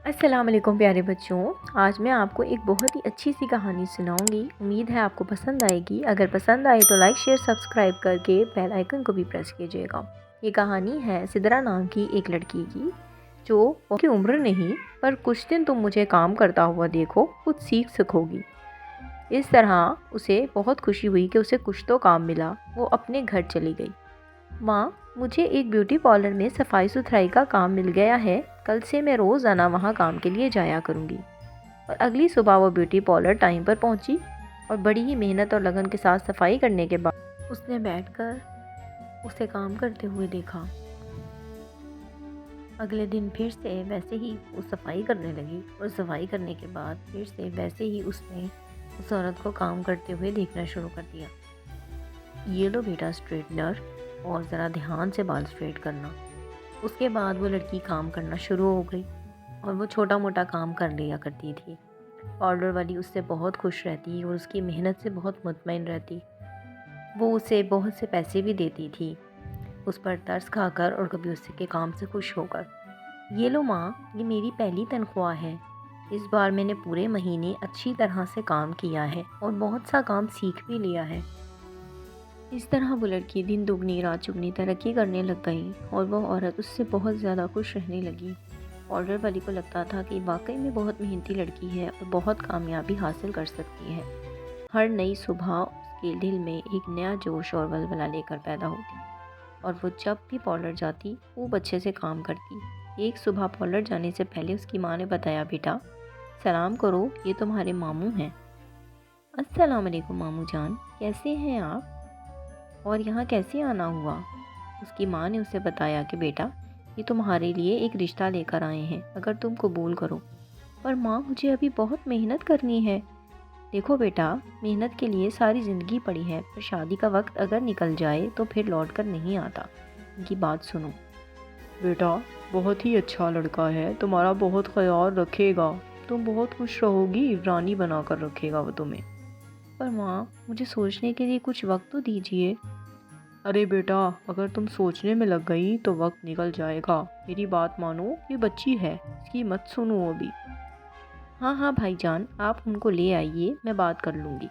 السلام علیکم پیارے بچوں، آج میں آپ کو ایک بہت ہی اچھی سی کہانی سناؤں گی۔ امید ہے آپ کو پسند آئے گی۔ اگر پسند آئے تو لائک شیئر سبسکرائب کر کے بیل آئیکن کو بھی پریس کیجیے گا۔ یہ کہانی ہے سدرا نام کی ایک لڑکی کی، جو بہت کی عمر نہیں، پر کچھ دن تم مجھے کام کرتا ہوا دیکھو، کچھ سیکھ سکو گی۔ اس طرح اسے بہت خوشی ہوئی کہ اسے کچھ تو کام ملا۔ وہ اپنے گھر چلی گئی۔ ماں، مجھے ایک بیوٹی پارلر میں صفائی ستھرائی کا کام مل گیا ہے۔ کل سے میں روزانہ وہاں کام کے لیے جایا کروں گی۔ اور اگلی صبح وہ بیوٹی پارلر ٹائم پر پہنچی اور بڑی ہی محنت اور لگن کے ساتھ صفائی کرنے کے بعد اس نے بیٹھ کر اسے کام کرتے ہوئے دیکھا۔ اگلے دن پھر سے ویسے ہی وہ صفائی کرنے لگی اور صفائی کرنے کے بعد پھر سے ویسے ہی اس نے اس عورت کو کام کرتے ہوئے دیکھنا شروع کر دیا۔ یہ لو بیٹا اسٹریٹنر، اور ذرا دھیان سے بال اسٹریٹ کرنا۔ اس کے بعد وہ لڑکی کام کرنا شروع ہو گئی اور وہ چھوٹا موٹا کام کر لیا کرتی تھی۔ پارلر والی اس سے بہت خوش رہتی اور اس کی محنت سے بہت مطمئن رہتی۔ وہ اسے بہت سے پیسے بھی دیتی تھی، اس پر ترس کھا کر اور کبھی اس کے کام سے خوش ہو کر۔ یہ لو ماں، یہ میری پہلی تنخواہ ہے۔ اس بار میں نے پورے مہینے اچھی طرح سے کام کیا ہے اور بہت سا کام سیکھ بھی لیا ہے۔ اس طرح وہ لڑکی دن دگنی رات چگنی ترقی کرنے لگ گئی اور وہ عورت اس سے بہت زیادہ خوش رہنے لگی۔ پارلر والی کو لگتا تھا کہ واقعی میں بہت محنتی لڑکی ہے اور بہت کامیابی حاصل کر سکتی ہے۔ ہر نئی صبح اس کے دل میں ایک نیا جوش اور ولولہ لے کر پیدا ہوتی اور وہ جب بھی پارلر جاتی خوب اچھے سے کام کرتی۔ ایک صبح پارلر جانے سے پہلے اس کی ماں نے بتایا، بیٹا سلام کرو، یہ تمہارے ماموں ہیں۔ السلام علیکم ماموں جان، کیسے ہیں آپ؟ اور یہاں کیسے آنا ہوا؟ اس کی ماں نے اسے بتایا کہ بیٹا یہ تمہارے لیے ایک رشتہ لے کر آئے ہیں، اگر تم قبول کرو۔ پر ماں، مجھے ابھی بہت محنت کرنی ہے۔ دیکھو بیٹا، محنت کے لیے ساری زندگی پڑی ہے، پر شادی کا وقت اگر نکل جائے تو پھر لوٹ کر نہیں آتا۔ ان کی بات سنو۔ بیٹا بہت ہی اچھا لڑکا ہے، تمہارا بہت خیال رکھے گا، تم بہت خوش رہو گی، رانی بنا کر رکھے گا وہ تمہیں۔ پر ماں، مجھے سوچنے کے لیے کچھ وقت تو دیجیے۔ ارے بیٹا، اگر تم سوچنے میں لگ گئی تو وقت نکل جائے گا، میری بات مانو، یہ بچی ہے، اس کی مت سنو ابھی۔ ہاں ہاں بھائی جان، آپ ان کو لے آئیے، میں بات کر لوں گی۔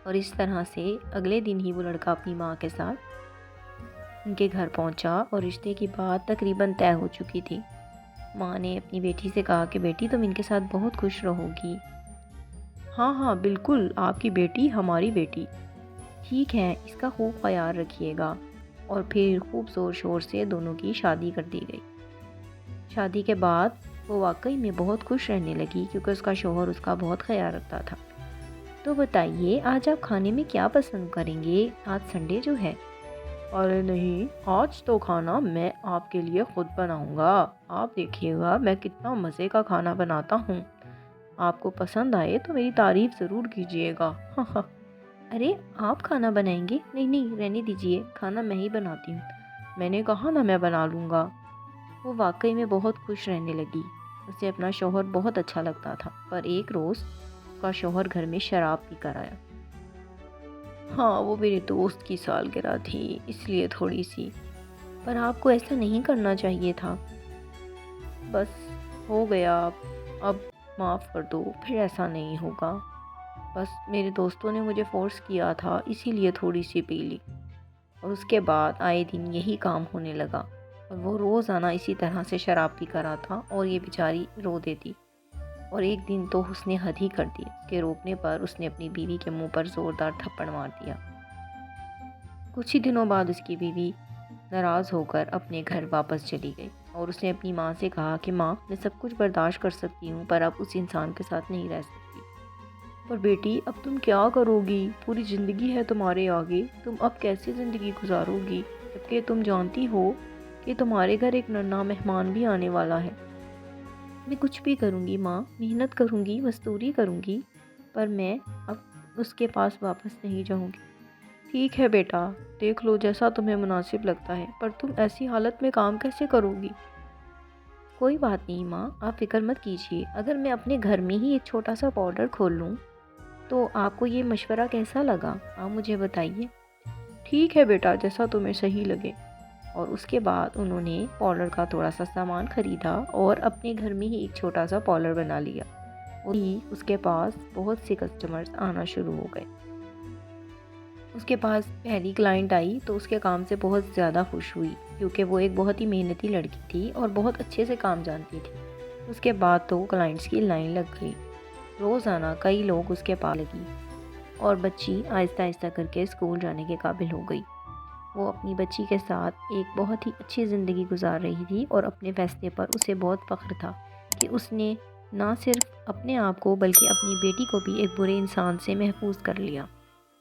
اور اس طرح سے اگلے دن ہی وہ لڑکا اپنی ماں کے ساتھ ان کے گھر پہنچا اور رشتے کی بات تقریباً طے ہو چکی تھی۔ ماں نے اپنی بیٹی سے کہا کہ بیٹی تم ان کے ساتھ بہت خوش رہو گی۔ ہاں ہاں بالکل، آپ کی بیٹی ہماری بیٹی۔ ٹھیک ہے، اس کا خوب خیال رکھیے گا۔ اور پھر خوب زور شور سے دونوں کی شادی کر دی گئی۔ شادی کے بعد وہ واقعی میں بہت خوش رہنے لگی کیونکہ اس کا شوہر اس کا بہت خیال رکھتا تھا۔ تو بتائیے آج آپ کھانے میں کیا پسند کریں گے؟ آج سنڈے جو ہے۔ ارے نہیں، آج تو کھانا میں آپ کے لیے خود بناؤں گا، آپ دیکھیے گا میں کتنا مزے کا کھانا بناتا ہوں۔ آپ کو پسند آئے تو میری تعریف ضرور کیجیے گا۔ ارے آپ کھانا بنائیں گے؟ نہیں نہیں، رہنے دیجیے، کھانا میں ہی بناتی ہوں۔ میں نے کہا نا میں بنا لوں گا۔ وہ واقعی میں بہت خوش رہنے لگی۔ اسے اپنا شوہر بہت اچھا لگتا تھا، پر ایک روز اس کا شوہر گھر میں شراب پی کر آیا۔ ہاں، وہ میرے دوست کی سالگرہ تھی، اس لیے تھوڑی سی، پر آپ کو ایسا نہیں کرنا چاہیے تھا۔ بس ہو گیا، اب معاف کر دو، پھر ایسا نہیں ہوگا۔ بس میرے دوستوں نے مجھے فورس کیا تھا، اسی لیے تھوڑی سی پی لی۔ اور اس کے بعد آئے دن یہی کام ہونے لگا اور وہ روزانہ اسی طرح سے شراب پی کر آتا اور یہ بیچاری رو دیتی۔ اور ایک دن تو اس نے حد ہی کر دی، اس کے روکنے پر اس نے اپنی بیوی کے منہ پر زوردار تھپڑ مار دیا۔ کچھ ہی دنوں بعد اس کی بیوی ناراض ہو کر اپنے گھر واپس چلی گئی اور اس نے اپنی ماں سے کہا کہ ماں، میں سب کچھ برداشت کر سکتی ہوں، پر اب اس انسان کے ساتھ نہیں رہ سکتی۔ پر بیٹی اب تم کیا کرو گی؟ پوری زندگی ہے تمہارے آگے، تم اب کیسے زندگی گزارو گی؟ جبکہ تم جانتی ہو کہ تمہارے گھر ایک ننا مہمان بھی آنے والا ہے۔ میں کچھ بھی کروں گی ماں، محنت کروں گی، مزدوری کروں گی، پر میں اب اس کے پاس واپس نہیں جاؤں گی۔ ٹھیک ہے بیٹا، دیکھ لو جیسا تمہیں مناسب لگتا ہے، پر تم ایسی حالت میں کام کیسے کرو گی؟ کوئی بات نہیں ماں، آپ فکر مت کیجیے، اگر میں اپنے گھر میں ہی ایک چھوٹا سا پارلر کھول لوں تو آپ کو یہ مشورہ کیسا لگا؟ آپ مجھے بتائیے۔ ٹھیک ہے بیٹا، جیسا تمہیں صحیح لگے۔ اور اس کے بعد انہوں نے پارلر کا تھوڑا سا سامان خریدا اور اپنے گھر میں ہی ایک چھوٹا سا پارلر بنا لیا۔ وہی اس کے پاس بہت سے کسٹمرز آنا شروع ہو گئے۔ اس کے پاس پہلی کلائنٹ آئی تو اس کے کام سے بہت زیادہ خوش ہوئی، کیونکہ وہ ایک بہت ہی محنتی لڑکی تھی اور بہت اچھے سے کام جانتی تھی۔ اس کے بعد تو کلائنٹس کی لائن لگ گئی، روزانہ کئی لوگ اس کے پاس لگی اور بچی آہستہ آہستہ کر کے اسکول جانے کے قابل ہو گئی۔ وہ اپنی بچی کے ساتھ ایک بہت ہی اچھی زندگی گزار رہی تھی اور اپنے فیصلے پر اسے بہت فخر تھا کہ اس نے نہ صرف اپنے آپ کو بلکہ اپنی بیٹی کو بھی ایک برے انسان سے محفوظ کر لیا۔